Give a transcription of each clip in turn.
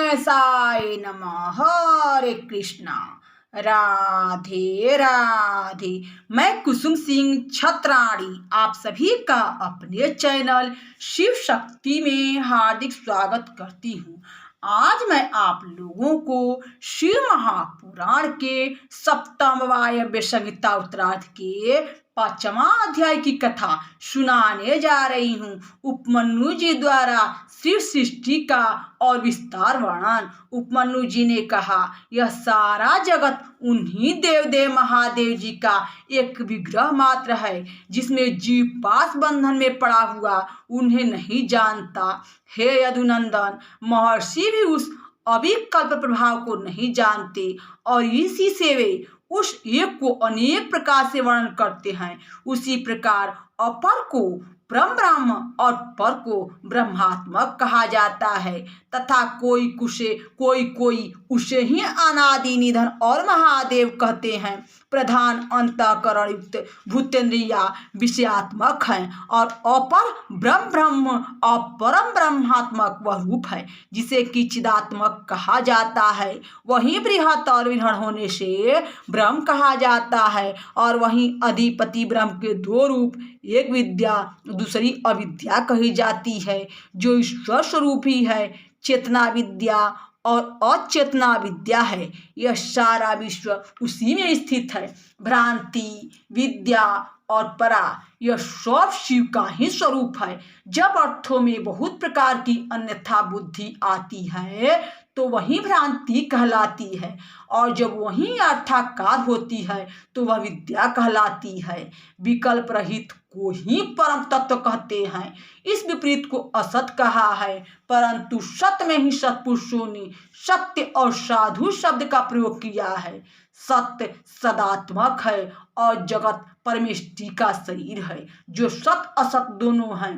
गणेशाय नमः। हरे कृष्णा। राधे राधे। मैं कुसुम सिंह छत्राणी आप सभी का अपने चैनल शिव शक्ति में हार्दिक स्वागत करती हूँ। आज मैं आप लोगों को शिव महापुराण के सप्तम वायव्य संहिता उत्तरार्ध के 5वां अध्याय की कथा सुनाने जा रही हूँ। उपमन्यु जी द्वारा शिव सृष्टि का और विस्तार वर्णन। उपमन्यु जी ने कहा, यह सारा जगत उन्हीं देवदेव महादेव जी का एक विग्रह मात्र है, जिसमें जीव पास बंधन में पड़ा हुआ उन्हें नहीं जानता। हे यदुनंदन, महर्षि भी उस अविकल्प प्रभाव को नहीं जानते और इसी से वे उस एक को अनेक प्रकार से वर्णन करते हैं। उसी प्रकार अपर को परम ब्रह्म और पर को ब्रह्मात्मक कहा जाता है तथा कोई उसे ही अनादि निधन और महादेव कहते हैं। प्रधान अंतःकरण युक्त भूतेन्द्रिया विषयात्मक हैं और अपर ब्रह्म और परम ब्रह्मात्मक वह रूप है जिसे कि चिदात्मक कहा जाता है। वहीं बृहत और विरहण होने से ब्रह्म कहा जाता है और वहीं अधिपति ब्रह्म के दो रूप, एक विद्या दूसरी अविद्या कही जाती है, जो ईश्वर स्वरूप ही है। चेतना विद्या और अचेतना विद्या है। यह सारा विश्व उसी में स्थित है। भ्रांति विद्या और परा यह सब शिव का ही स्वरूप है। जब अर्थों में बहुत प्रकार की अन्यथा बुद्धि आती है तो वही भ्रांति कहलाती है और जब वही अर्थाकार होती है तो वह विद्या कहलाती है। विकल्प रहित को ही परम तत्व कहते हैं। इस विपरीत को असत कहा है, परंतु सत्य में ही सत्पुरुषों ने सत्य और साधु शब्द का प्रयोग किया है। सत्य सदात्मक है और जगत परमेष्टि का शरीर है, जो सत असत दोनों हैं।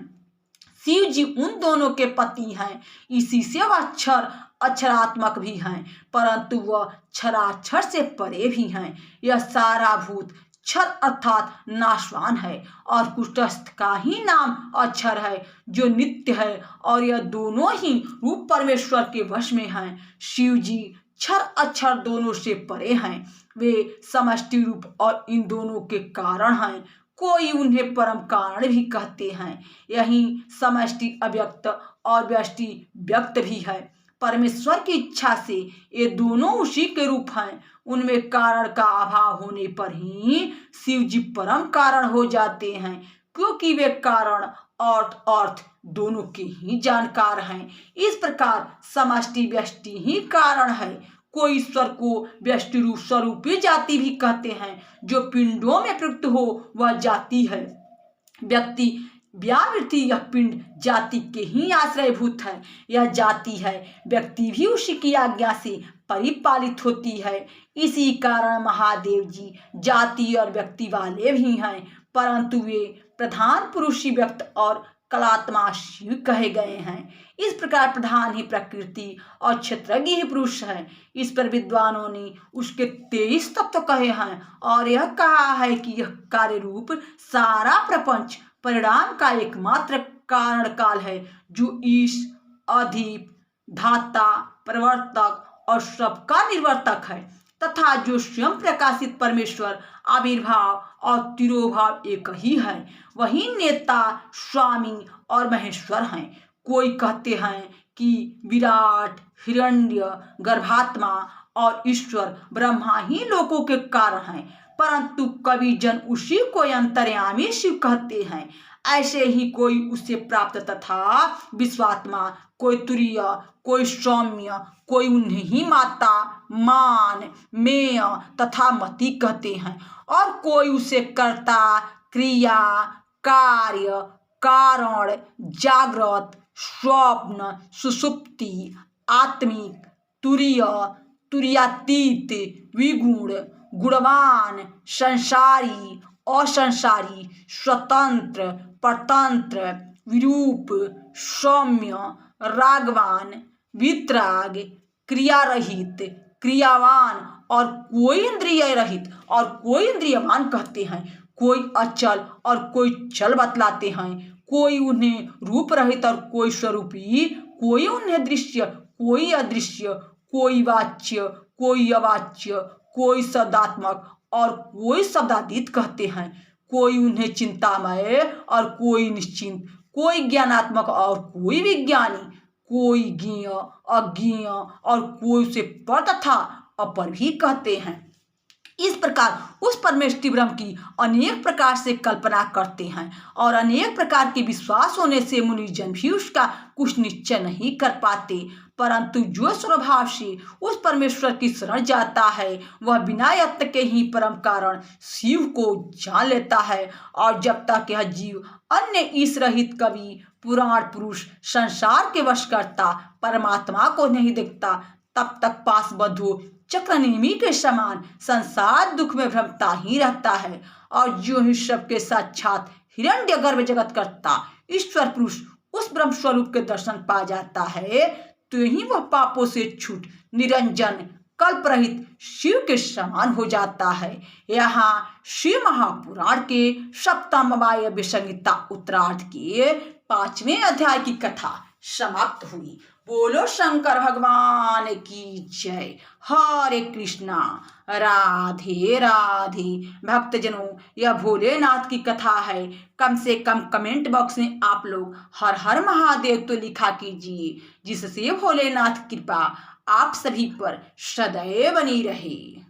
शिव जी उन दोनों के पति हैं। इसी से वह अक्षरात्मक भी हैं, परंतु वह क्षराक्षर से परे भी हैं। यह सारा भूत क्षर अर्थात नाशवान है और कुटस्थ का ही नाम अक्षर है, जो नित्य है और यह दोनों ही रूप परमेश्वर के वश में हैं। शिव जी क्षर अक्षर दोनों से परे हैं। वे समष्टि रूप और इन दोनों के कारण हैं। कोई उन्हें परम कारण भी कहते हैं। यही समष्टि अव्यक्त और व्यष्टि व्यक्त भी है। परमेश्वर की इच्छा से ये दोनों उसी के रूप हैं। उनमें कारण का अभाव होने पर ही शिव जी परम कारण हो जाते हैं, क्योंकि वे कारण और अर्थ दोनों के ही जानकार हैं। इस प्रकार समष्टि व्यष्टि ही कारण है। कोई ईश्वर को व्यष्टि रूप स्वरूपी जाति भी कहते हैं। जो पिंडों में प्रयुक्त हो वह जाति है। व्यक्ति व्यावृत्ति यह पिंड जाति के ही आश्रयभूत है। यह जाति है। व्यक्ति भी उसी की आज्ञा से परिपालित होती है। इसी कारण महादेव जी जाति और व्यक्ति वाले भी हैं, परंतु वे प्रधान पुरुषी व्यक्त और कलात्मा शिव कहे गए हैं। इस प्रकार प्रधान ही प्रकृति और क्षेत्रज्ञ ही पुरुष है। इस पर विद्वानों ने उसके 23 तत्व कहे हैं और यह कहा है कि यह कार्य रूप सारा प्रपंच परिणाम का एकमात्र कारण काल है, जो ईश अधिप धाता प्रवर्तक और सबका निर्वर्तक है तथा जो स्वयं प्रकाशित परमेश्वर आविर्भाव और तिरोभाव एक ही है। वही नेता स्वामी और महेश्वर हैं। कोई कहते हैं कि विराट हिरण्य गर्भात्मा और ईश्वर ब्रह्मा ही लोकों के कारण हैं, परंतु कवि जन उसी को अंतर्यामी शिव कहते हैं। ऐसे ही कोई उससे प्राप्त तथा विश्वात्मा, कोई तुरीय, कोई सौम्य, कोई उन्हें ही माता मान मेय तथा मति कहते हैं और कोई उसे कर्ता क्रिया कार्य कारण जागृत स्वप्न सुषुप्ति आत्मिक तुरीय तुरीयातीत विगुण गुणवान संसारी असंसारी स्वतंत्र परतंत्र विरूप सौम्य रागवान वितराग क्रिया रहित क्रियावान और कोई इंद्रिय रहित और कोई इंद्रियवान कहते हैं। कोई अचल और कोई चल बतलाते हैं। कोई उन्हें रूप रहित और कोई स्वरूपी कोई उन्हें दृश्य, कोई अदृश्य, कोई वाच्य, कोई अवाच्य, कोई शब्दात्मक और कोई शब्दातीत कहते हैं। कोई उन्हें चिंतामय और कोई निश्चिंत, कोई ज्ञानात्मक और कोई विज्ञानी, कोई ज्ञेय, अज्ञेय और कोई उसे पर तथा अपर भी कहते हैं। इस प्रकार उस परमेष्टि ब्रह्म की अनेक प्रकार से कल्पना करते हैं और अनेक प्रकार के विश्वास होने से मुनिजन भी उसका कुछ निश्चय नहीं कर पाते। परंतु जो स्वभाव से उस परमेश्वर की शरण जाता है वह बिना यत्न के ही परम कारण शिव को जान लेता है। और जब तक यह जीव अन्य ईश रहित कवि पुराण पुरुष संसार के वशकर्ता परमात्मा को नहीं देखता, तब तक पासबद्ध चक्रनेमी के समान संसार दुख में भ्रमता ही रहता है। और जो ही सबके साक्षात हिरण्यगर्भ जगत करता ईश्वर पुरुष उस ब्रह्म स्वरूप के दर्शन पा जाता है, तो ही वह पापों से छूट निरंजन कल्प रहित शिव के समान हो जाता है। यहाँ शिव महापुराण के सप्तम वायव्य संहिता उत्तरार्ध के 5वें अध्याय की कथा समाप्त हुई। बोलो शंकर भगवान की जय। हरे कृष्णा, राधे राधे। भक्तजनों, यह भोलेनाथ की कथा है। कम से कम कमेंट बॉक्स में आप लोग हर हर महादेव तो लिखा कीजिए, जिससे भोलेनाथ कृपा आप सभी पर सदैव बनी रहे।